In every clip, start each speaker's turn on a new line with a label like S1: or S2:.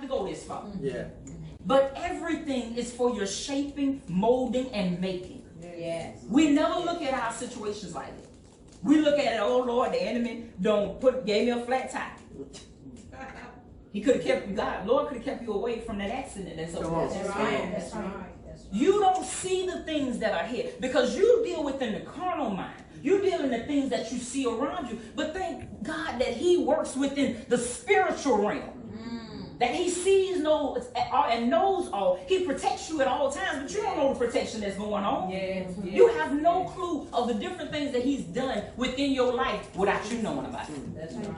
S1: to go this far.
S2: Yeah.
S1: But everything is for your shaping, molding, and making.
S3: Yes.
S1: We never look at our situations like that. We look at it, oh Lord, the enemy gave me a flat tire. He could have kept you, Lord could have kept you away from that accident. That's right.
S3: That's right.
S1: You don't see the things that are here because you deal within the carnal mind. You deal in the things that you see around you. But thank God that he works within the spiritual realm. That he sees, knows, and knows all. He protects you at all times, but you don't know the protection that's going on.
S3: Yes.
S1: You have no clue of the different things that he's done within your life without you knowing about it.
S3: That's right.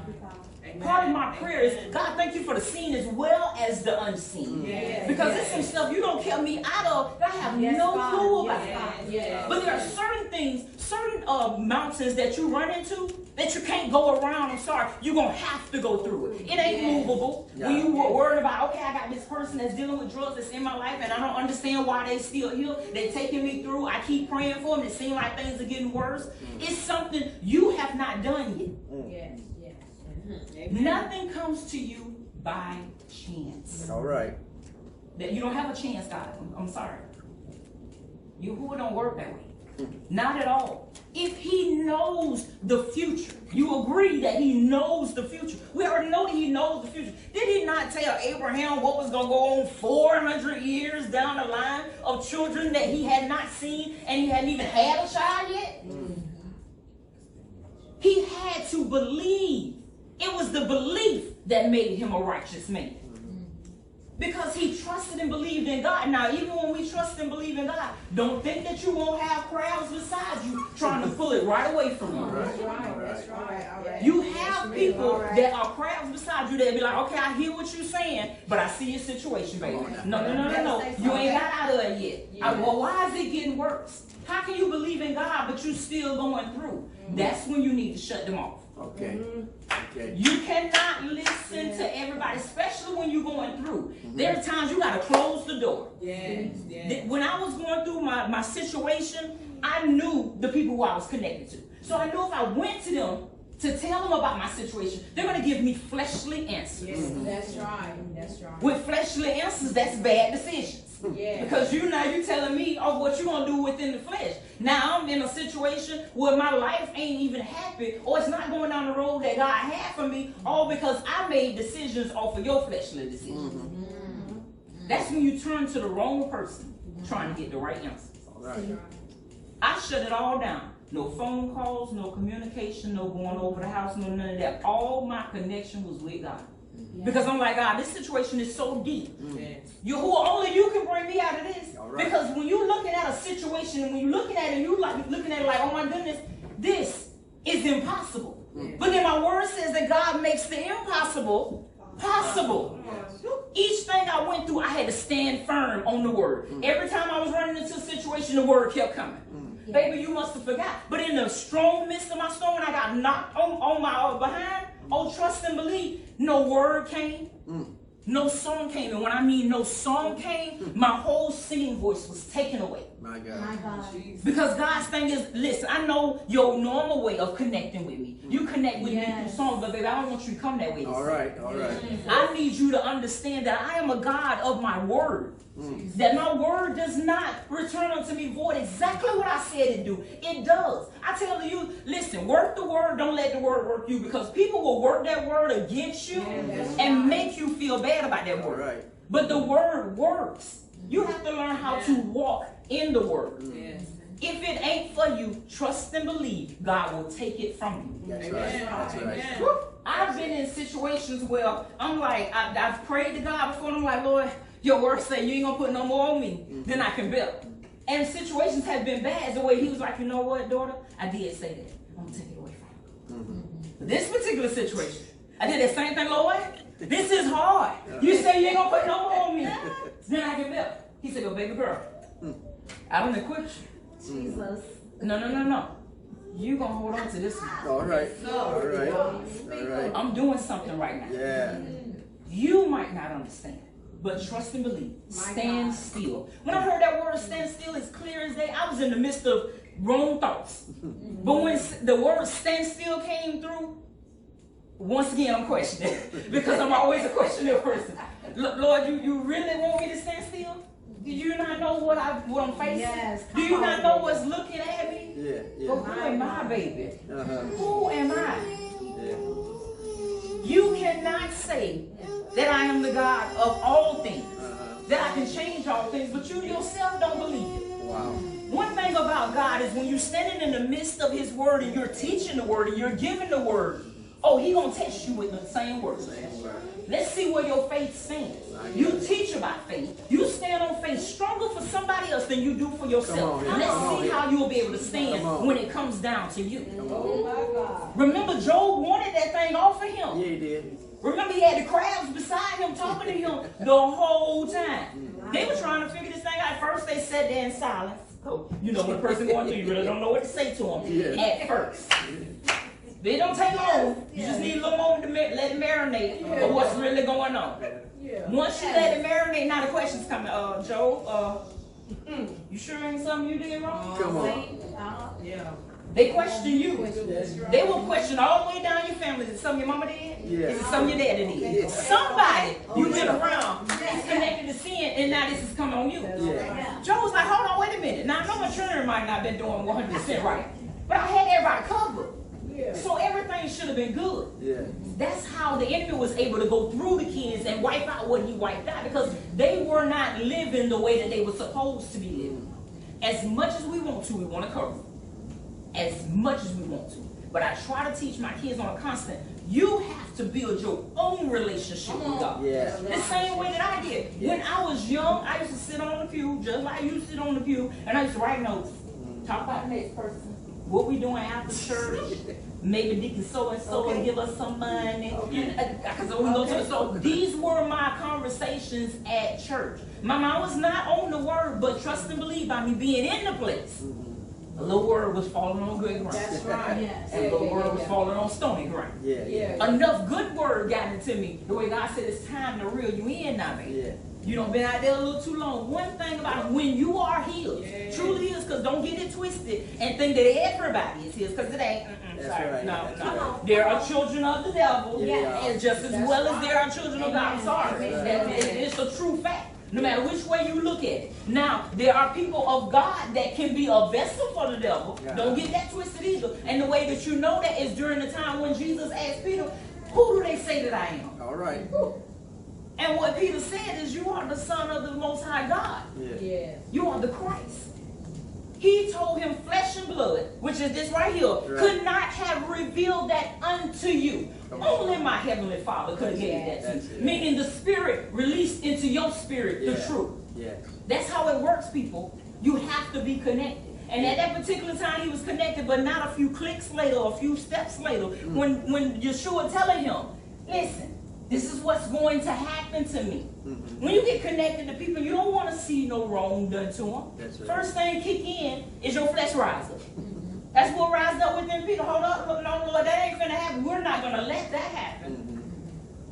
S1: Part of my prayer is, God, thank you for the seen as well as the unseen.
S3: Yes.
S1: Because there's some stuff you don't kept me out of that I have no clue about.
S3: Yes.
S1: But there are certain things, certain mountains that you run into that you can't go around. I'm sorry, you're going to have to go through it. It ain't movable.
S2: Yeah.
S1: When you were worried about, okay, I got this person that's dealing with drugs that's in my life and I don't understand why they still here. They're taking me through. I keep praying for them. It seems like things are getting worse. It's something you have not done yet.
S3: Yes.
S1: Nothing comes to you by chance.
S2: All right.
S1: That you don't have a chance, God. I'm sorry. Yahuwah don't work that way. Not at all. If he knows the future, you agree that he knows the future. We already know that he knows the future. Did he not tell Abraham what was going to go on 400 years down the line of children that he had not seen and he hadn't even had a child yet? He had to believe. It was the belief that made him a righteous man. Because he trusted and believed in God. Now, even when we trust and believe in God, don't think that you won't have crowds beside you trying to pull it right away from you.
S3: That's right.
S1: You have people that are crowds beside you that be like, okay, I hear what you're saying, but I see your situation, baby. No. You ain't got out of it yet. Well, why is it getting worse? How can you believe in God, but you still going through? That's when you need to shut them off.
S2: Okay.
S1: You cannot listen to everybody, especially when you're going through. There are times you got to close the door. When I was going through my situation, I knew the people who I was connected to. So I knew if I went to them to tell them about my situation, they're going to give me fleshly answers.
S3: That's right.
S1: With fleshly answers, that's bad decisions. Because you're telling me of what you're going to do within the flesh. Now I'm in a situation where my life ain't even happy, or it's not going down the road that God had for me, all because I made decisions off of your fleshly decisions. That's when you turn to the wrong person trying to get the right answers.
S2: All right.
S1: I shut it all down. No phone calls, no communication, no going over the house, no none of that. All my connection was with God. Because I'm like, God, this situation is so deep. Yahuwah, only you can bring me out of this.
S2: Right.
S1: Because when you're looking at a situation, and when you're looking at it, you like looking at it like, oh my goodness, this is impossible. But then my word says that God makes the impossible possible. Each thing I went through, I had to stand firm on the word. Every time I was running into a situation, the word kept coming. Baby, you must have forgot. But in the strong midst of my storm, when I got knocked on my behind, trust and believe, no word came. No song came. And when I mean no song came, my whole singing voice was taken away.
S2: My God.
S1: Because God's thing is, listen, I know your normal way of connecting with me. You connect with me through songs, but baby, I don't want you to come that way.
S2: All right.
S1: I need you to understand that I am a God of my word. That my word does not return unto me void. Exactly what I said it do. It does. I tell you, listen, work the word. Don't let the word work you, because people will work that word against you and make you feel bad about that word.
S2: Right.
S1: But the word works. You have to learn how to walk in the word. If it ain't for you, trust and believe God will take it from you.
S2: That's right.
S1: I've been in situations where I'm like, I've prayed to God before, and I'm like, Lord, your word say you ain't gonna put no more on me than I can bear. And situations have been bad the way he was like, you know what, daughter? I did say that. I'm gonna take it away from you. This particular situation, I did that same thing, Lord. This is hard. You say you ain't gonna put no more on me than I can bear. He said, well, baby girl, I don't equip you.
S3: Jesus.
S1: No. You gonna hold on to this one.
S2: All right.
S1: I'm doing something right now.
S2: Yeah.
S1: You might not understand, but trust and believe. Stand still. When I heard that word stand still as clear as day, I was in the midst of wrong thoughts. But when the word stand still came through, once again I'm questioning because I'm always a questioning person. Lord, you really want me to stand still? Do you not know what I'm facing?
S2: Yes.
S1: Do you not know what's looking at me?
S4: Yeah.
S1: But who am I, baby? Who am I?
S4: Yeah.
S1: You cannot say that I am the God of all things, that I can change all things, but you yourself don't believe it.
S4: Wow.
S1: One thing about God is when you're standing in the midst of his word and you're teaching the word and you're giving the word, oh, he gonna test you with the same word. Let's see where your faith stands. You teach about faith. You stand on faith stronger for somebody else than you do for yourself. Let's see how you'll be able to stand when it comes down to you.
S3: Oh my God.
S1: Remember, Job wanted that thing off of him.
S4: Yeah, he did.
S1: Remember, he had the crowds beside him talking to him the whole time. They were trying to figure this thing out. At first, they sat there in silence. So, you know, when a person going through, you really don't know what to say to them at first. It don't take long. You just need a little moment to let it marinate of what's really going on. Once you let it marinate, now the questions coming. Joe, you sure ain't something you did wrong?
S4: Come on.
S3: Yeah.
S1: They question you.
S3: That's right.
S1: They will question all the way down your family. Is it something your mama did?
S4: Yeah.
S1: Is it something your daddy did?
S4: Yeah.
S1: Somebody you've been around is connected to sin, and now this is coming on you.
S4: Yeah.
S1: Joe was like, hold on, wait a minute. Now I know my children might not have been doing 100% right, but I had everybody covered.
S3: Yeah.
S1: So everything should have been good.
S4: Yeah.
S1: That's how the enemy was able to go through the kids and wipe out what he wiped out, because they were not living the way that they were supposed to be living. As much as we want to cover them. As much as we want to. But I try to teach my kids on a constant, you have to build your own relationship with God.
S4: Yeah.
S1: The same way that I did. When I was young, I used to sit on the pew, just like you sit on the pew, and I used to write notes. Talk about the next person. What we doing after church. Maybe Deacon so-and-so and give us some money. Because when we go to the store. These were my conversations at church. My mom was not on the word, but trust and believe by me being in the place. A little word was falling on good ground.
S3: That's right.
S2: Yes.
S1: And a little word was falling on stony ground.
S4: Yeah.
S3: Yeah.
S1: Enough good word got into me. The way God said it's time to reel you in now, baby.
S4: Yeah.
S1: You done been out there a little too long. One thing about it, when you are healed, truly is, because don't get it twisted and think that everybody is healed, because it ain't.
S4: That's
S1: Sorry.
S4: right.
S1: No,
S4: That's
S1: no.
S4: right.
S1: There are children of the devil,
S4: Yeah.
S1: and just as well as there are children of God. I'm sorry.
S4: Amen.
S1: It's a true fact. No matter which way you look at it. Now, there are people of God that can be a vessel for the devil.
S4: Yeah.
S1: Don't get that twisted either. And the way that you know that is during the time when Jesus asked Peter, who do they say that I am?
S4: All right.
S1: And what Peter said is, you are the Son of the Most High God.
S4: Yeah.
S3: Yes.
S1: You are the Christ. He told him flesh and blood, which is this right here, could not have revealed that unto you. Only my heavenly Father could have gave that to you. Meaning the Spirit released into your spirit the truth.
S4: Yeah.
S1: That's how it works, people. You have to be connected. And at that particular time, he was connected, but not a few clicks later, a few steps later, when Yeshua telling him, listen, this is what's going to happen to me. When you get connected to people, you don't want to see no wrong done to them.
S4: That's right.
S1: First thing kick in is your flesh rise up. That's what rised up within Peter. Hold up, look, no, Lord, that ain't gonna happen. We're not gonna let that happen.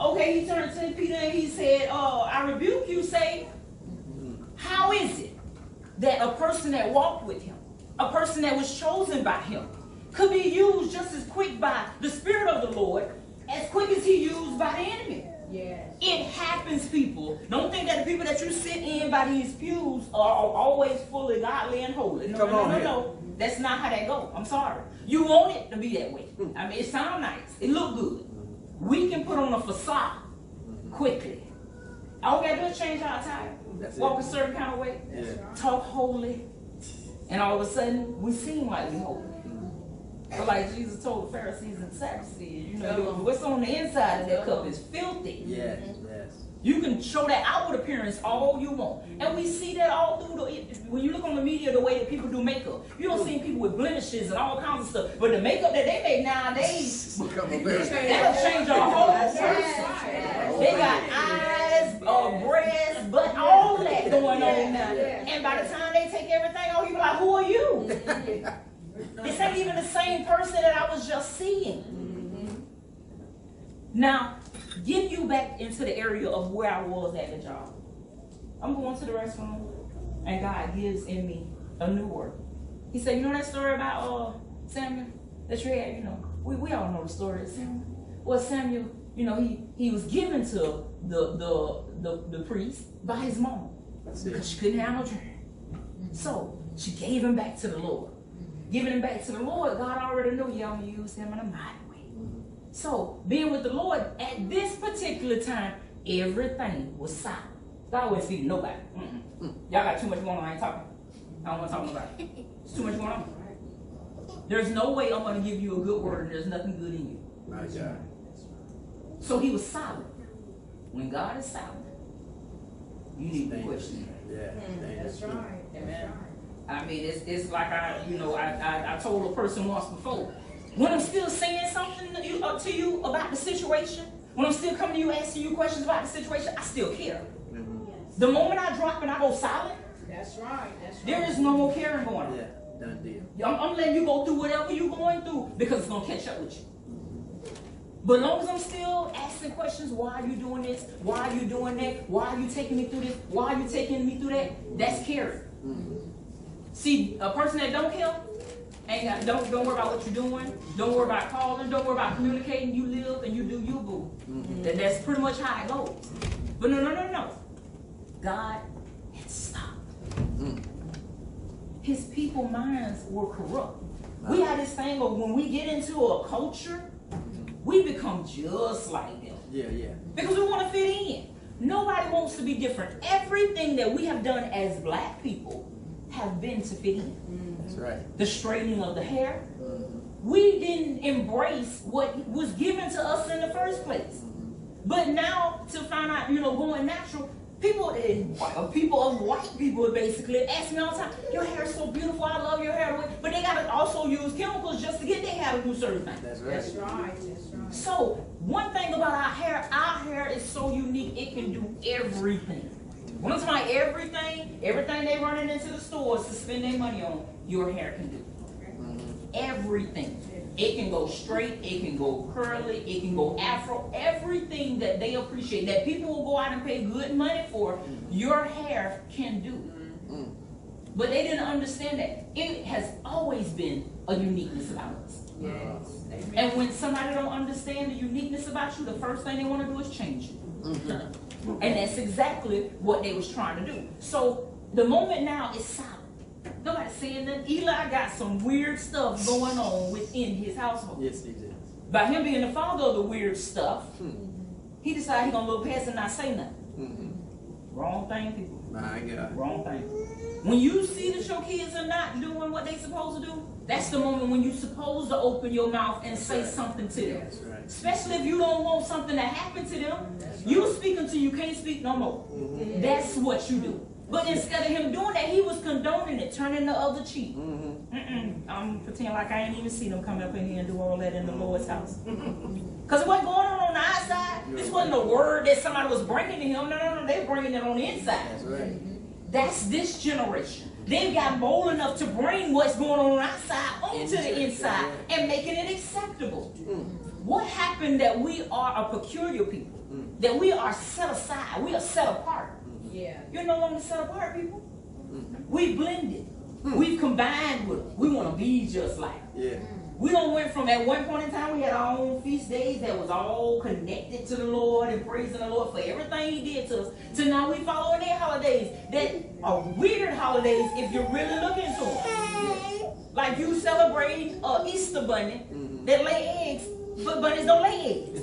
S1: Okay, he turned to Peter and he said, I rebuke you, Satan. How is it that a person that walked with him, a person that was chosen by him, could be used just as quick by the Spirit of the Lord as quick as he used by the enemy?
S3: Yes.
S1: It happens, people. Don't think that the people that you sit in by these pews are always fully godly and holy. No,
S4: Come
S1: no,
S4: on
S1: no,
S4: here.
S1: no. That's not how that goes. I'm sorry. You want it to be that way. I mean, it sounds nice. It look good. We can put on a facade quickly. All we gotta do is change our attire.
S4: That's
S1: Walk
S4: it.
S1: a certain kind of way.
S4: Yeah.
S1: Talk holy. And all of a sudden, we seem like we holy. But like Jesus told the Pharisees and Sadducees, you know, what's on the inside of that cup is filthy.
S4: Yes. Yes.
S1: You can show that outward appearance all you want. And we see that all through when you look on the media, the way that people do makeup. You don't see people with blemishes and all kinds of stuff. But the makeup that they make nowadays,
S4: Become a bear.
S1: that'll change our whole person. They got eyes, breasts, but all that going on now. And by the time they take everything off, you be like, who are you? This ain't even the same person that I was just seeing. Now, get you back into the area of where I was at the job. I'm going to the restroom, and God gives in me a new word. He said, you know that story about Samuel that you had? You know, we all know the story of Samuel. Well, Samuel, You know, he was given to the priest by his mom because she couldn't have no children. So she gave him back to the Lord. Giving him back to the Lord, God already knew you only used him in a mighty way. So being with the Lord at this particular time, everything was silent. God wasn't feeding nobody. Y'all got too much going on. I ain't talking. I don't want to talk about it. There's too much going on. There's no way I'm going to give you a good word and there's nothing good in you.
S4: My God.
S1: So he was silent. When God is silent, you need to question.
S4: Yeah.
S3: That's right.
S1: Amen. I mean, it's like I told a person once before, when I'm still saying something to you about the situation, when I'm still coming to you asking you questions about the situation, I still care. The moment I drop and I go silent,
S3: that's right. That's right.
S1: there is no more caring going on.
S4: Yeah, done deal.
S1: I'm letting you go through whatever you're going through because it's going to catch up with you. But as long as I'm still asking questions, why are you doing this? Why are you doing that? Why are you taking me through this? Why are you taking me through that? That's caring. See, a person that don't care, don't worry about what you're doing. Don't worry about calling. Don't worry about communicating. You live and you do you, boo. That's pretty much how it goes. But no. God had stopped. His people minds were corrupt. We have this thing of when we get into a culture, we become just like them.
S4: Yeah.
S1: Because we want to fit in. Nobody wants to be different. Everything that we have done as black people have been to fit in.
S4: That's right.
S1: The straightening of the hair. We didn't embrace what was given to us in the first place. But now to find out, going natural, people of white people basically ask me all the time, your hair is so beautiful, I love your hair. But they got to also use chemicals just to get their hair to do certain things.
S4: That's right.
S3: That's right. That's right.
S1: So one thing about our hair is so unique, it can do everything. When I'm talking about everything they running into the stores to spend their money on, your hair can do. Everything. It can go straight, it can go curly, it can go afro, everything that they appreciate, that people will go out and pay good money for, your hair can do. But they didn't understand that. It has always been a uniqueness about us.
S3: Yes.
S1: And when somebody don't understand the uniqueness about you, the first thing they want to do is change you. And that's exactly what they was trying to do. So the moment now is silent. Nobody's saying that Eli got some weird stuff going on within his household.
S4: Yes, he did.
S1: By him being the father of the weird stuff, he decided he's going to look past and not say nothing. Wrong thing, people.
S4: My God.
S1: Wrong thing. When you see that your kids are not doing what they supposed to do, that's the moment when you're supposed to open your mouth and say something to them.
S4: That's right.
S1: Especially if you don't want something to happen to them. You speak until you can't speak no more. That's what you do. But instead of him doing that, he was condoning it, turning the other cheek. I'm pretending like I ain't even see them come up in here and do all that in the Lord's house. Because it wasn't going on the outside. This wasn't a word that somebody was bringing to him. No. They were bringing it on the inside.
S4: That's right.
S1: That's this generation. They've gotten bold enough to bring what's going on outside onto the inside and making it acceptable. What happened that we are a peculiar people? That we are set aside. We are set apart.
S3: Yeah.
S1: You're no longer set apart, people. We blended. We've combined with them. We want to be just like them.
S4: Yeah.
S1: We don't went from at one point in time we had our own feast days that was all connected to the Lord and praising the Lord for everything He did to us. To now we following their holidays that are weird holidays if you're really looking into them. Like you celebrate Easter bunny that lay eggs, but bunnies don't lay eggs.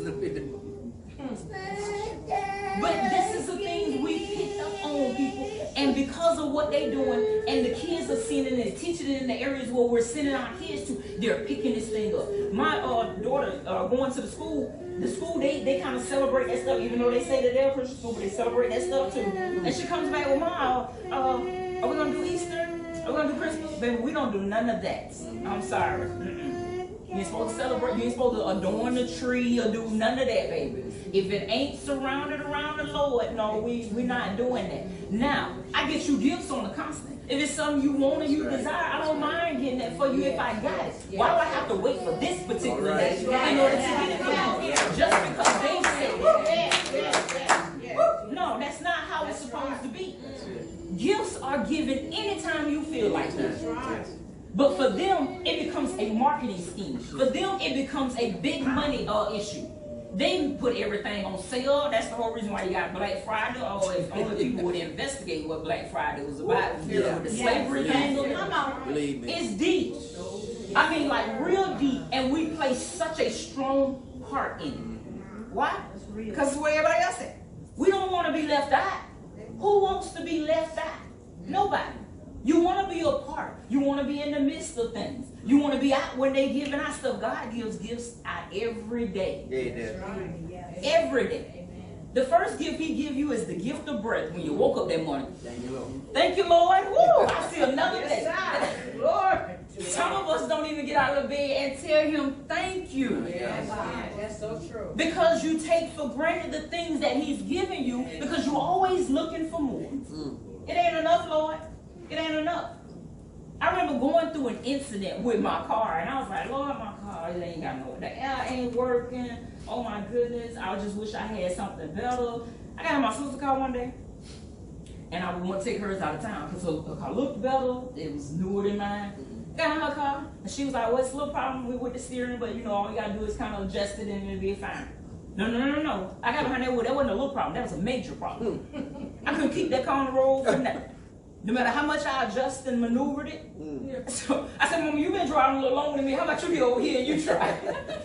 S1: But this is the things we picked up on, people. And because of what they're doing, and the kids are seeing it and teaching it in the areas where we're sending our kids to, they're picking this thing up. My daughter going to the school, they kind of celebrate that stuff, even though they say that they're Christian school, but they celebrate that stuff too. And she comes back with, Mom, are we going to do Easter? Are we going to do Christmas? Baby, we don't do none of that. I'm sorry. You ain't supposed to celebrate. You ain't supposed to adorn the tree or do none of that, baby. If it ain't surrounded around the Lord, no, we're not doing that. Now, I get you gifts on the constant. If it's something you want and you desire, I don't mind getting that for you if I got it. Why do I have to wait for this particular day in order to get it for you? Just because they said it. No, that's not how it's supposed to be. Gifts are given anytime you feel like it. But for them, it becomes a marketing scheme. For them, it becomes a big money issue. They put everything on sale. That's the whole reason why you got Black Friday. Or if only people would investigate what Black Friday was about. You know, with the slavery angle. Come on.
S4: Believe me.
S1: It's deep. I mean, like real deep. And we play such a strong part in it. Why? Because it's where everybody else at. We don't want to be left out. Who wants to be left out? Nobody. You want to be a part. You want to be in the midst of things. You want to be out when they giving out stuff. God gives gifts out every day.
S4: Yeah,
S1: Every day. The first gift he give you is the gift of breath when you woke up that morning.
S4: Thank you, Lord.
S1: Thank you, Lord. Woo, I see another day.
S3: Lord.
S1: Some of us don't even get out of bed and tell him thank you.
S3: Yes, that's so true.
S1: Because you take for granted the things that he's given you because you're always looking for more. It ain't enough, Lord. It ain't enough. I remember going through an incident with my car, and I was like, Lord, my car, it ain't got no, the air ain't working. Oh my goodness, I just wish I had something better. I got my sister's car one day, and I would want to take hers out of town because her car looked better. It was newer than mine. Got in her car, and she was like, what's the little problem with the steering? But you know, all you gotta do is kind of adjust it and it'll be fine. No. I got behind that wood. That wasn't a little problem. That was a major problem. I couldn't keep that car on the road for nothing. No matter how much I adjusted and maneuvered it. So I said, Mama, you've been driving a little longer than me. How about you get over here and you try?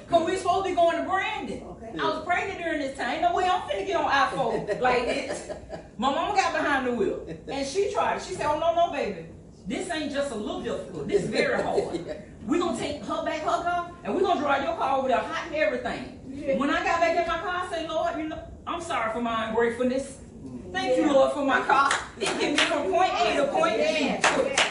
S1: Because we supposed to be going to Brandon. Okay. I was pregnant during this time. Ain't no way I'm finna get on I-4 like this. My mama got behind the wheel. And she tried it. She said, oh, no, baby. This ain't just a little difficult. This is very hard. We're going to take her back her car, and we're going to drive your car over there hot and everything. When I got back in my car, I said, Lord, you know, I'm sorry for my ungratefulness. Thank you, Lord, for my car. It can be from point A to point B.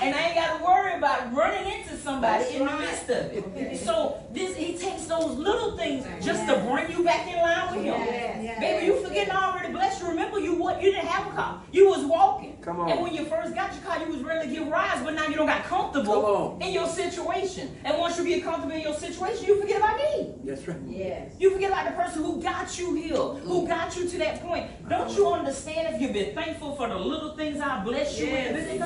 S1: And I ain't got to worry about running into somebody in the midst of it. So he takes those little things just to bring you back in line with him. Baby, you forgetting I already blessed you. Remember, you didn't have a car. You was walking.
S4: Come on.
S1: And when you first got your car, you was ready to get rides, but now you don't got comfortable in your situation. And once you get comfortable in your situation, you forget about me.
S4: That's right.
S3: Yes.
S1: You forget about the person who got you here, who got you to that point. Don't you understand if you've been thankful for the little things I bless you with?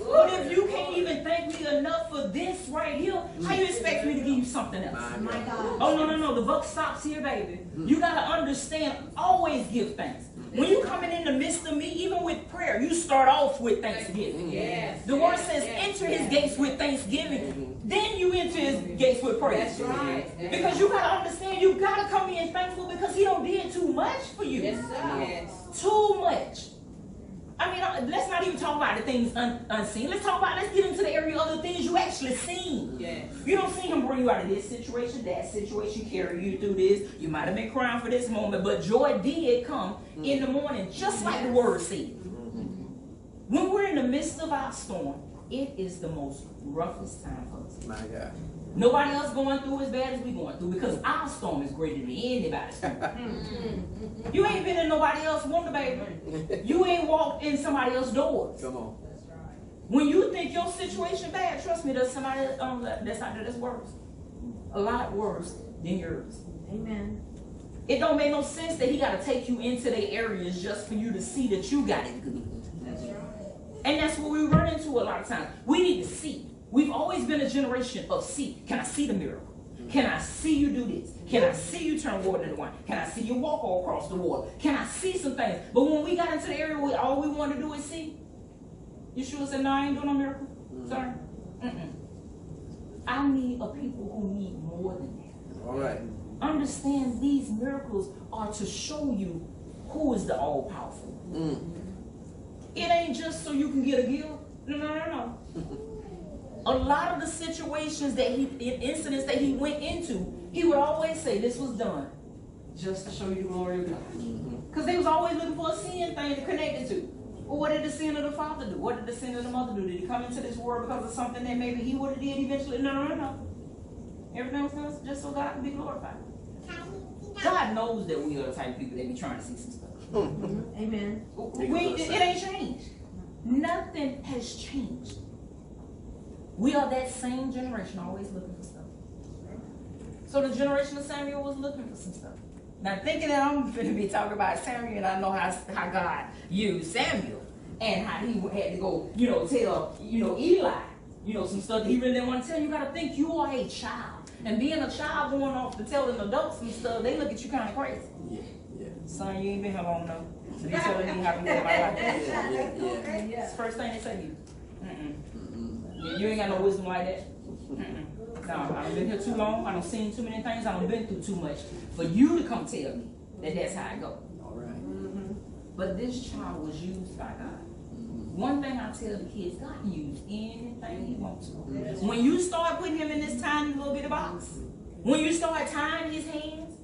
S1: But if you can't even thank me enough for this right here, how you expect me to give you something else?
S2: My God.
S1: Oh, no. The buck stops here, baby. You got to understand, always give thanks. When you coming in the midst of me, even with prayer, you start off with thanksgiving.
S3: Yes.
S1: The word says, enter his gates with thanksgiving. Then you enter his gates with praise.
S3: That's right.
S1: Because you got to understand, you got to come in thankful because he don't did too much for you.
S3: Yes, sir. Yes.
S1: Too much. I mean, let's not even talk about the things unseen. Let's get into the area of the things you actually seen.
S3: Yes.
S1: You don't see him bring you out of this situation, that situation, carry you through this. You might have been crying for this moment, but joy did come in the morning, just like the word said. When we're in the midst of our storm, it is the most roughest time for us.
S4: My God.
S1: Nobody else going through as bad as we going through because our storm is greater than anybody's storm. You ain't been in nobody else's wonder, baby. You ain't walked in somebody else's doors.
S4: Come on.
S3: That's right.
S1: When you think your situation bad, trust me, there's somebody that's out there that's worse. A lot worse than yours.
S2: Amen.
S1: It don't make no sense that he got to take you into the areas just for you to see that you got it good.
S3: That's right.
S1: And that's what we run into a lot of times. We need to see. We've always been a generation of see. Can I see the miracle? Can I see you do this? Can I see you turn water into wine? Can I see you walk all across the water? Can I see some things? But when we got into the area where all we want to do is see, Yeshua said, no, I ain't doing no miracle. Sorry. I need a people who need more than that.
S4: All right.
S1: Understand these miracles are to show you who is the all-powerful. It ain't just so you can get a gift. No. A lot of the situations that incidents that he went into, he would always say, this was done just to show you the glory of God. Because they was always looking for a sin thing to connect it to. Well, what did the sin of the father do? What did the sin of the mother do? Did he come into this world because of something that maybe he would have did eventually? No. Everything was done just so God can be glorified. God knows that we are the type of people that be trying to see some stuff.
S2: Amen.
S1: It ain't changed. Nothing has changed. We are that same generation, always looking for stuff. So the generation of Samuel was looking for some stuff. Now thinking that I'm going to be talking about Samuel, and I know how God used Samuel, and how he had to go, tell, Eli, some stuff that he really didn't want to tell you. You got to think you are a child. And being a child going off to telling adults and stuff, they look at you kind of crazy.
S4: Yeah, yeah.
S1: Son, you ain't been here long enough to be telling me how to live my life.
S4: Yeah.
S1: It's the first thing they say to you. You ain't got no wisdom like that. No, I done been here too long. I done seen too many things. I done been through too much for you to come tell me that that's how it go.
S4: All right.
S1: But this child was used by God. One thing I tell the kids, God can use anything He wants to. When you start putting Him in this tiny little bit of box, when you start tying His hands,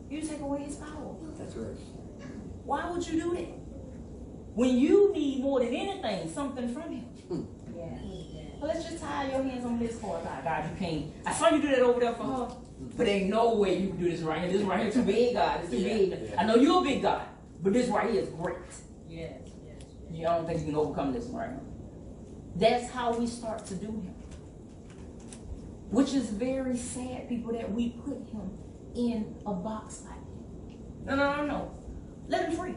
S1: you take away His power.
S4: That's right.
S1: Why would you do that? When you need more than anything, something from Him. Well, let's just tie your hands on this for God, you can't. I saw you do that over there for her. But ain't no way you can do this right here. This right here too big, God. It's too big.
S4: Yeah.
S1: I know you're a big God, but this right here is great.
S3: Yes.
S1: I don't think you can overcome this right now. That's how we start to do Him. Which is very sad, people, that we put Him in a box like that. No. Let Him free.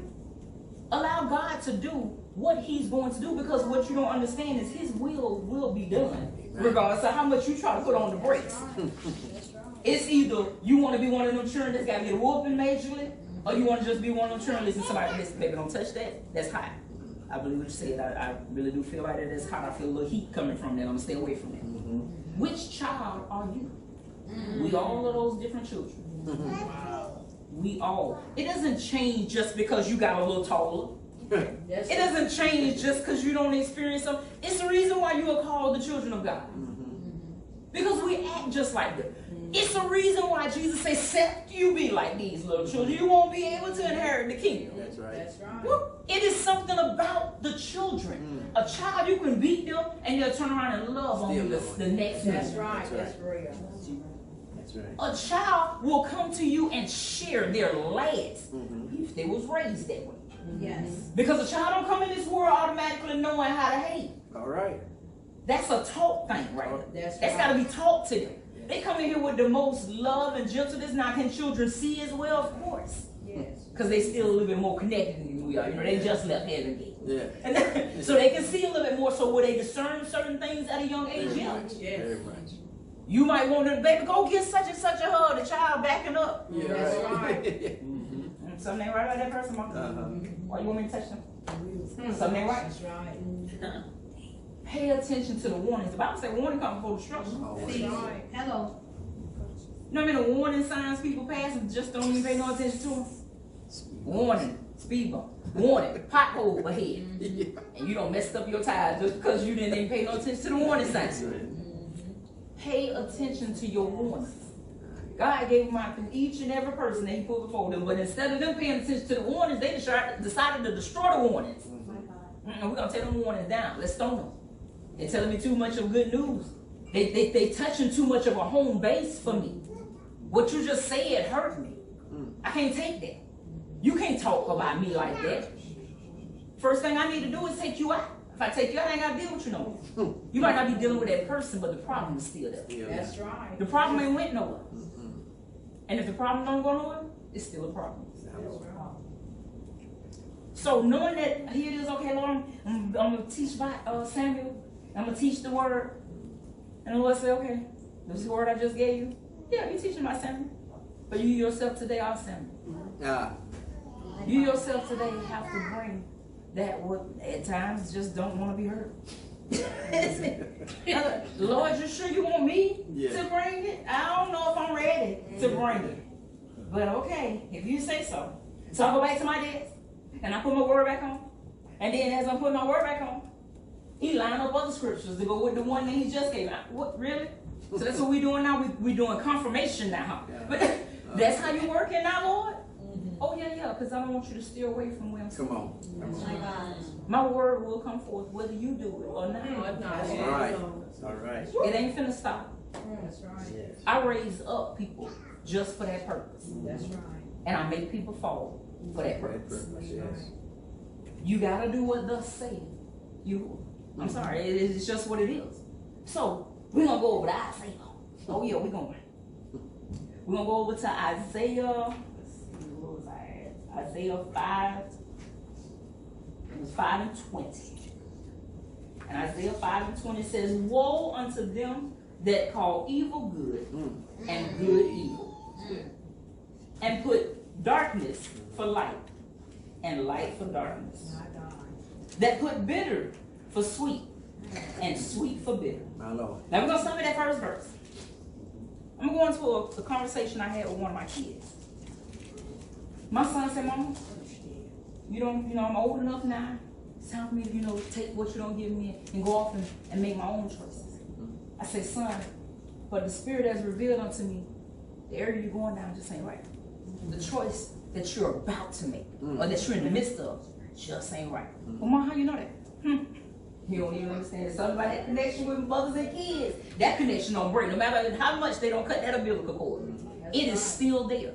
S1: Allow God to do what He's going to do, because what you don't understand is His will be done. Regardless of how much you try to put on the brakes. It's either you want to be one of them children that's got to get a whooping majorly, or you want to just be one of them children, listen, somebody, listen, baby, don't touch that. That's hot. I believe what you said. I really do feel like that is hot. I feel a little heat coming from that. I'm going to stay away from that. Which child are you? We all are those different children. We all. It doesn't change just because you got a little taller. It doesn't change just because you don't experience something. It's the reason why you are called the children of God. Because we act just like that. It's the reason why Jesus says, except you be like these little children, you won't be able to inherit the kingdom.
S4: That's right.
S1: It is something about the children. A child, you can beat them and they'll turn around and love on you the next minute.
S3: That's right. That's real.
S4: That's right.
S1: A child will come to you and share their last if they was raised that way.
S2: Yes.
S1: Because a child don't come in this world automatically knowing how to hate.
S4: All right.
S1: That's a taught thing, right?
S3: That's
S1: got to be taught to them. They come in here with the most love and gentleness. Now, can children see as well? Of course.
S3: Yes.
S1: Because they still a little bit more connected than we are. You know, they just left heaven gate.
S4: Yeah.
S1: And then, so they can see a little bit more. So will they discern certain things at a young age?
S4: Very
S1: Yeah.
S4: much. Very much.
S1: You might want to, baby, go get such and such a hug. The child backing up.
S4: Yeah.
S3: That's right.
S1: Something ain't right about that person, Mom. Why you want me to touch them? Something ain't right.
S3: That's right.
S1: Pay attention to the warnings. The Bible says warning comes before destruction.
S2: See,
S3: right.
S2: hello.
S1: You know how many warning signs people pass and just don't even pay no attention to them? Warning, speed bump. Warning, pothole ahead. And you don't messed up your tires just because you didn't even pay no attention to the warning signs. Pay attention to your warnings. God gave them out to each and every person that He put before them. But instead of them paying attention to the warnings, they decided to destroy the warnings. We're going to take them warnings down. Let's stone them. They're telling me too much of good news. They touching too much of a home base for me. What you just said hurt me. I can't take that. You can't talk about me like that. First thing I need to do is take you out. If I take you out, I ain't got to deal with you no more. You might not be dealing with that person, but the problem is still there.
S3: That's right.
S1: The problem ain't went nowhere. And if the problem don't go nowhere, it's still a problem. So knowing that here it is, okay, Lord, I'm going to teach by Samuel. I'm going to teach the word. And the Lord said, okay, this is the word I just gave you. Yeah, you're teaching by Samuel. But you yourself today are Samuel. You yourself today have to bring that what at times just don't want to be heard. Lord, you sure you want me to bring it? I don't know if I'm ready to bring it. But okay, if you say so. So I go back to my desk and I put my word back on. And then as I'm putting my word back on, He lined up other scriptures to go with the one that He just gave out. What, really? So that's what we're doing now. We're doing confirmation now. But that's how you working now, Lord? Oh, yeah, because I don't want you to steer away from where I'm
S4: Come on.
S2: My God.
S1: My word will come forth whether you do it or not.
S4: All right. All right.
S1: It ain't finna stop.
S3: That's right.
S4: Yes.
S1: I raise up people just for that purpose.
S3: That's right.
S1: And I make people fall for that purpose.
S4: Yes.
S1: You gotta do what thus saith you. I'm sorry, it's just what it is. So, we're gonna go over to Isaiah. Oh yeah, we're going to go over to Isaiah. Let's see, what was I at? Isaiah 5. It was 5 and 20. And Isaiah 5 and 20 says, woe unto them that call evil good and good evil, and put darkness for light and light for darkness, that put bitter for sweet and sweet for bitter.
S4: My Lord.
S1: Now we're going to start with that first verse. I'm going to a conversation I had with one of my kids. My son said, Mama, I'm old enough now. It's time for me to, take what you don't give me and go off and make my own choices. I said, son, but the Spirit has revealed unto me the area you're going down just ain't right. The choice that you're about to make or that you're in the midst of just ain't right. Well, Mom, how you know that? You don't even understand. It's something about that connection with mothers and kids. That connection don't break. No matter how much they don't cut that umbilical cord, it is still there.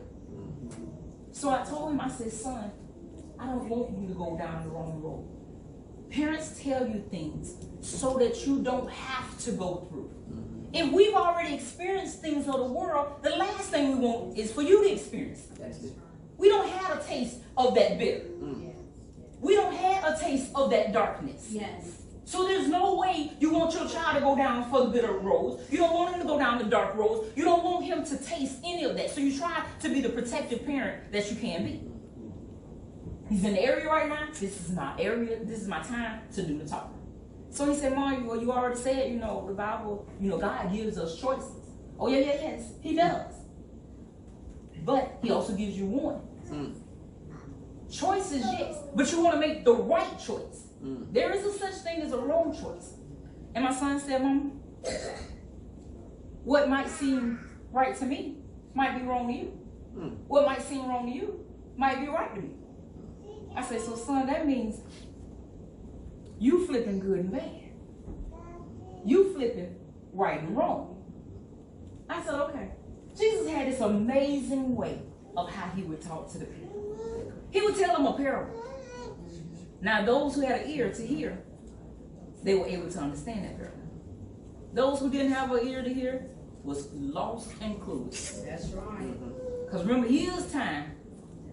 S1: So I told him, I said, son, I don't want you to go down the wrong road. Parents tell you things so that you don't have to go through. If we've already experienced things of the world, the last thing we want is for you to experience it. We don't have a taste of that bitter. We don't have a taste of that darkness.
S2: Yes.
S1: So there's no way you want your child to go down for the bitter roads. You don't want him to go down the dark roads. You don't want him to taste any of that. So you try to be the protective parent that you can be. He's in the area right now. This is my area. This is my time to do the talking. So he said, Mom, you already said, the Bible, God gives us choices. Oh, yes, he does. But he also gives you warnings. Choices, yes, but you want to make the right choice. There is a such thing as a wrong choice. And my son said, Mom, what might seem right to me might be wrong to you. What might seem wrong to you might be right to me. I said, so son, that means you flipping good and bad. You flipping right and wrong. I said, okay. Jesus had this amazing way of how he would talk to the people. He would tell them a parable. Now, those who had an ear to hear, they were able to understand that parable. Those who didn't have an ear to hear was lost and clueless.
S3: That's right.
S1: Because remember, his time,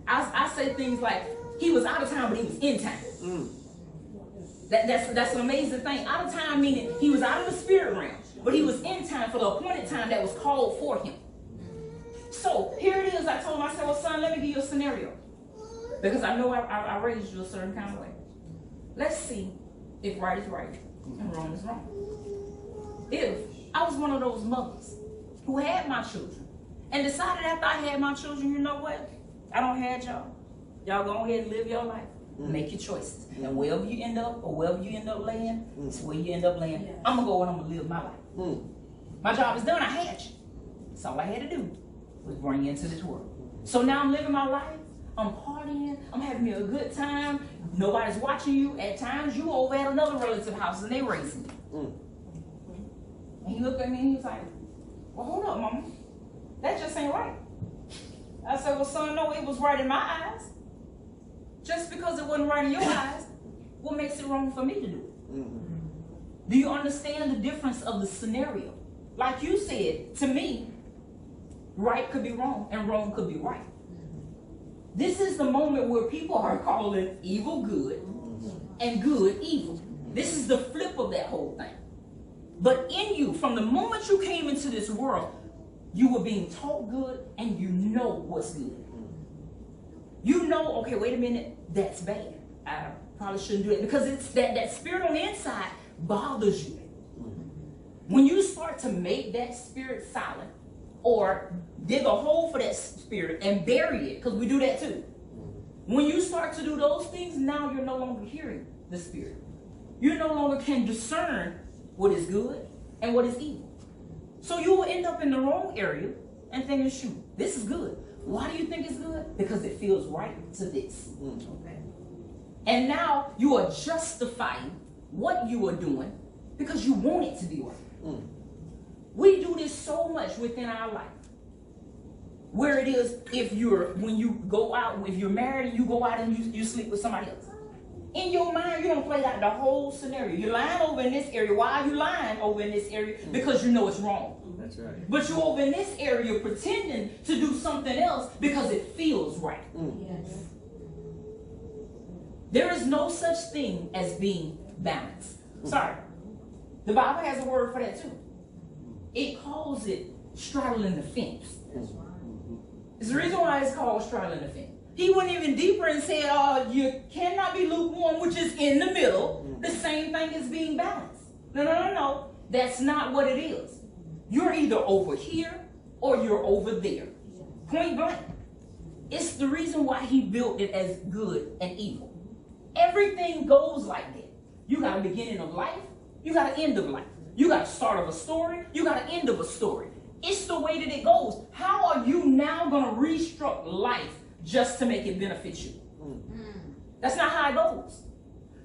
S1: I say things like, he was out of time, but he was in time. That's an amazing thing. Out of time meaning he was out of the spirit realm, but he was in time for the appointed time that was called for him. So here it is. I told him, I said, well, son, let me give you a scenario. Because I know I raised you a certain kind of way. Let's see if right is right and wrong is wrong. If I was one of those mothers who had my children and decided after I had my children, you know what? I don't have y'all. Y'all go ahead and live your life. Make your choices. And wherever you end up or wherever you end up laying, it's where you end up laying. I'm going to go and I'm going to live my life. My job is done. I had you. That's all I had to do was bring you into this world. So now I'm living my life. I'm partying. I'm having me a good time. Nobody's watching you. At times, you over at another relative house and they racing you. And he looked at me and he was like, well, hold up, Mama. That just ain't right. I said, well, son, no, it was right in my eyes. Just because it wasn't right in your eyes, what makes it wrong for me to do it? Do you understand the difference of the scenario? Like you said, to me, right could be wrong and wrong could be right. This is the moment where people are calling evil good and good evil. This is the flip of that whole thing. But in you, from the moment you came into this world, you were being taught good and you know what's good. You know, okay, wait a minute, that's bad. I probably shouldn't do it because it's that spirit on the inside bothers you. When you start to make that spirit silent or dig a hole for that spirit and bury it, because we do that too. When you start to do those things, now you're no longer hearing the spirit. You no longer can discern what is good and what is evil. So you will end up in the wrong area and thinking, shoot, this is good. Why do you think it's good? Because it feels right to this. Okay. And now you are justifying what you are doing because you want it to be right. We do this so much within our life. Where it is, when you go out, if you're married and you go out and you sleep with somebody else. In your mind, you don't play out the whole scenario. You're lying over in this area. Why are you lying over in this area? Because you know it's wrong.
S4: That's right.
S1: But you're over in this area pretending to do something else because it feels right.
S2: Yes.
S1: There is no such thing as being balanced. Sorry. The Bible has a word for that too. It calls it straddling the fence.
S3: That's right.
S1: It's the reason why it's called straddling the fence. He went even deeper and said, you cannot be lukewarm, which is in the middle. The same thing as being balanced. No. That's not what it is. You're either over here or you're over there. Point blank. It's the reason why he built it as good and evil. Everything goes like that. You got a beginning of life. You got an end of life. You got a start of a story. You got an end of a story. It's the way that it goes. How are you now going to restructure life just to make it benefit you? That's not how it goes.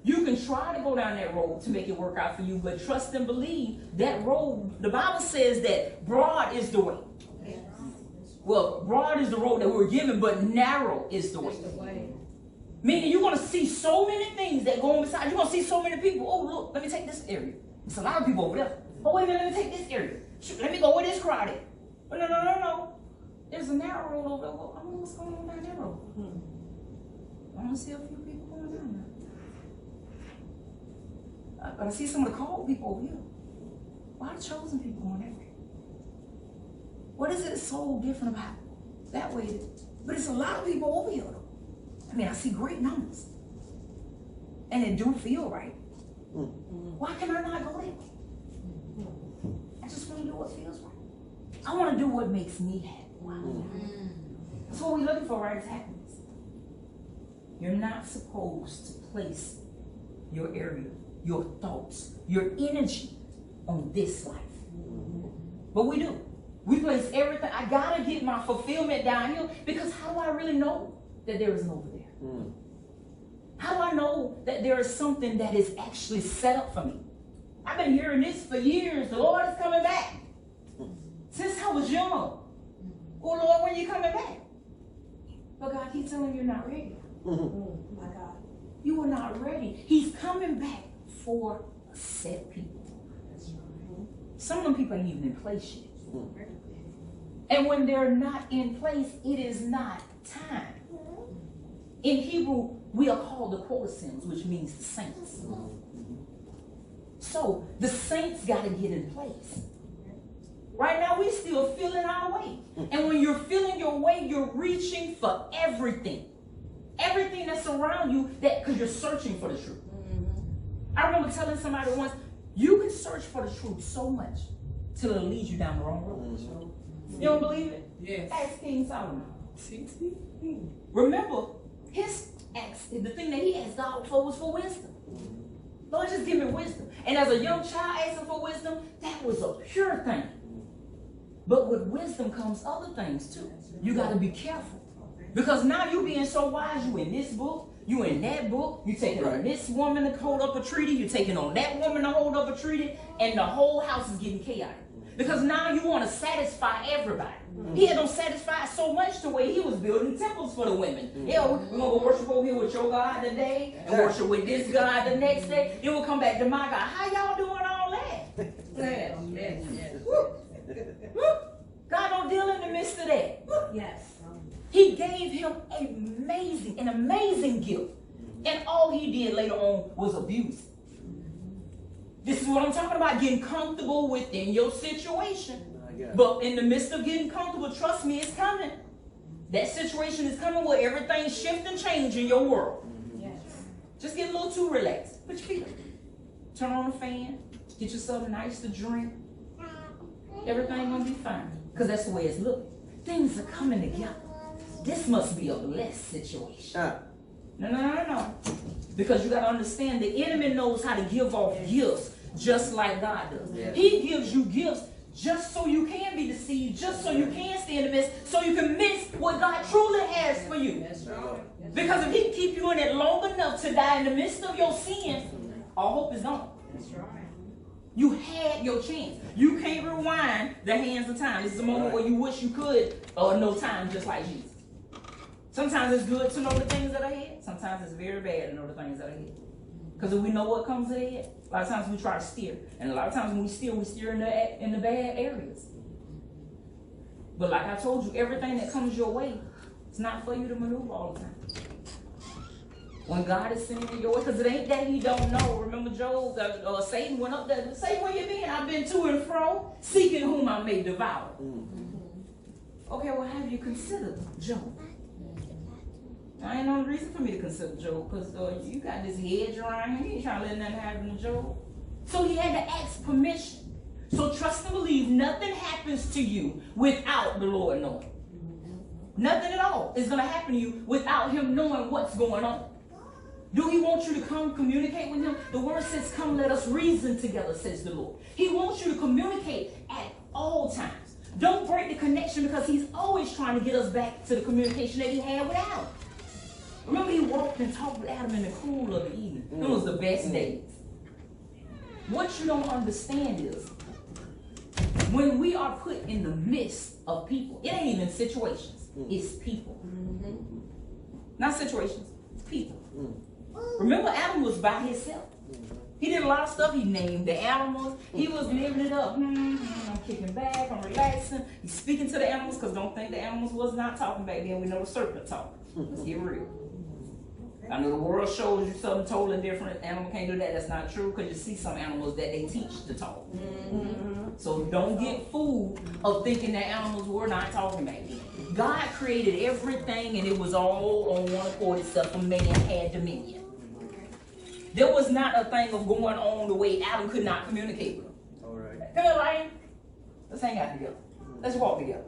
S1: You can try to go down that road to make it work out for you, but trust and believe that road, the Bible says that broad is the way. Well, broad is the road that we're given, but narrow is the way. Meaning you're going to see so many things that go on beside. You're going to see so many people. Oh, look, let me take this area. There's a lot of people over there. Oh, wait a minute, let me take this area. Let me go where this crowd is. Oh, no. There's a narrow road over there. Well, I wonder what's going on down that road. I want to see a few people going down there. But I see some of the called people over here. Why are the chosen people going that way? What is it that's so different about that way? But it's a lot of people over here, though. I mean, I see great numbers. And it do feel right. Why can I not go that way? I just want to do what feels right. I want to do what makes me happy. That's what we're looking for, right? Is happiness. You're not supposed to place your area, your thoughts, your energy on this life. But we do. We place everything. I got to get my fulfillment down here, because how do I really know that there is an over there? How do I know that there is something that is actually set up for me? I've been hearing this for years. The Lord is coming back. Since I was young. Oh, Lord, when are you coming back? But God keeps telling you you're not ready.
S3: My God.
S1: You are not ready. He's coming back for a set people.
S3: That's right.
S1: Some of them people ain't even in place yet. And when they're not in place, it is not time. In Hebrew, we are called the Colosseans, which means the saints. So the saints got to get in place. Right now, we still feeling our way. And when you're feeling your way, you're reaching for everything. Everything that's around you, because you're searching for the truth. I remember telling somebody once, you can search for the truth so much till it leads you down the wrong road. You don't believe it?
S5: Yes.
S1: Ask King Solomon. Remember, the thing that he asked God for was for wisdom. Lord, just give me wisdom. And as a young child asking for wisdom, that was a pure thing. But with wisdom comes other things too. You got to be careful. Because now you being so wise, you in this book, you in that book, you taking on this woman to hold up a treaty, you taking on that woman to hold up a treaty, and the whole house is getting chaotic. Because now you want to satisfy everybody. He had them satisfied so much to where he was building temples for the women. Yeah, we're going to go worship over here with your God today and worship with this God the next day. Then we'll come back to my God. How y'all doing all that?
S5: Yes.
S1: God don't deal in the midst of that.
S2: Yes.
S1: He gave him an amazing gift. And all he did later on was abuse it. This is what I'm talking about, getting comfortable within your situation. But in the midst of getting comfortable, trust me, it's coming. That situation is coming where everything shift and change in your world.
S2: Yes.
S1: Just get a little too relaxed. Put your feet up. Turn on the fan. Get yourself nice to drink. Everything gonna be fine. Because that's the way it's looking. Things are coming together. This must be a blessed situation. No. Because you got to understand, the enemy knows how to give off gifts just like God does. He gives you gifts just so you can be deceived, just so you can stay in the midst, so you can miss what God truly has for you.
S3: That's right.
S1: Because if he keep you in it long enough to die in the midst of your sin, all hope is gone.
S3: That's right.
S1: You had your chance. You can't rewind the hands of time. This is a moment where you wish you could know time just like Jesus. Sometimes it's good to know the things that are ahead. Sometimes it's very bad to know the things that are ahead. Because if we know what comes ahead, a lot of times we try to steer. And a lot of times when we steer in the bad areas. But like I told you, everything that comes your way, it's not for you to maneuver all the time. When God is sending you your way, because it ain't that he don't know. Remember Job, Satan went up there. Say, where you been? I've been to and fro, seeking whom I may devour. Okay, well, have you considered Job? I ain't no reason for me to consider Job, because you got this hedge around him. You ain't trying to let nothing happen to Job. So he had to ask permission. So trust and believe nothing happens to you without the Lord knowing. Nothing at all is going to happen to you without him knowing what's going on. Do he want you to come communicate with him? The word says, come let us reason together, says the Lord. He wants you to communicate at all times. Don't break the connection, because he's always trying to get us back to the communication that he had with Adam. Remember, he walked and talked with Adam in the cool of the evening. It was the best days. What you don't understand is, when we are put in the midst of people, it ain't even situations, it's people. Not situations, it's people. Remember, Adam was by himself. He did a lot of stuff. He named the animals. He was living it up. I'm kicking back, I'm relaxing. He's speaking to the animals, because don't think the animals was not talking back then. We know the serpent talked. Let's get real. I know the world shows you something totally different. Animal can't do that. That's not true, because you see some animals that they teach to talk. So don't get fooled of thinking that animals were not talking back then. God created everything, and it was all on one accord except for man had dominion. There was not a thing of going on the way Adam could not communicate with him.
S4: All right.
S1: Come on, Lion. Let's hang out together. Let's walk together.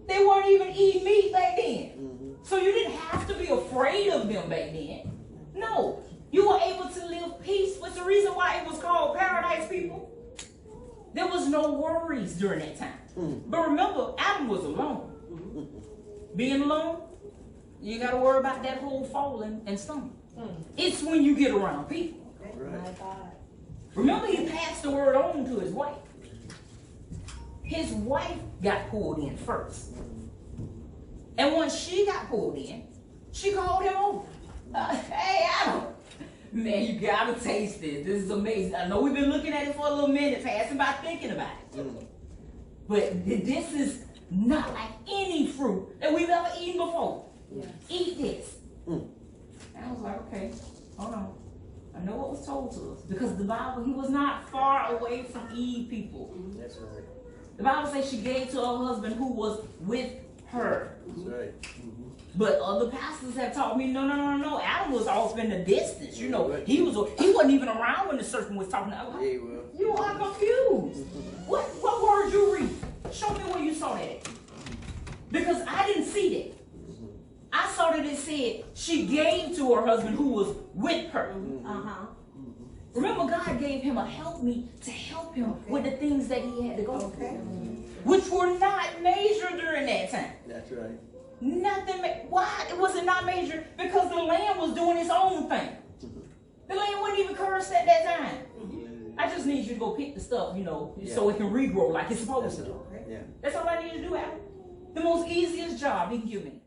S1: They weren't even eating meat back then. So you didn't have to be afraid of them back then. No. You were able to live peace. What's the reason why it was called paradise, people? There was no worries during that time. But remember, Adam was alone. Being alone, you got to worry about that whole falling and stumbling. It's when you get around people.
S4: Right.
S1: Remember, he passed the word on to his wife. His wife got pulled in first. And once she got pulled in, she called him over. Hey, Adam. Man, you got to taste this. This is amazing. I know we've been looking at it for a little minute, passing by thinking about it. But this is not like any fruit that we've ever eaten before. Eat this. I was like, okay, hold on. I know what was told to us. Because the Bible, he was not far away from Eve, people.
S4: That's right.
S1: The Bible says she gave to her husband who was with her.
S4: That's right.
S1: But other pastors have taught me, no. Adam was off in the distance. You know, he wasn't even around when the serpent was talking to him.
S4: Yeah, well.
S1: You are confused. What words you read? Show me where you saw that. Because I didn't see that. I saw that it said she gave to her husband who was with her. Remember, God gave him a helpmeet to help him with the things that he had to go through, which were not major during that time.
S4: That's right.
S1: Nothing. Why was it not major? Because the land was doing its own thing. The land wasn't even cursed at that time. I just need you to go pick the stuff, so it can regrow like it's supposed to.
S4: Yeah.
S1: That's all I need you to do, Adam. The most easiest job he can give me.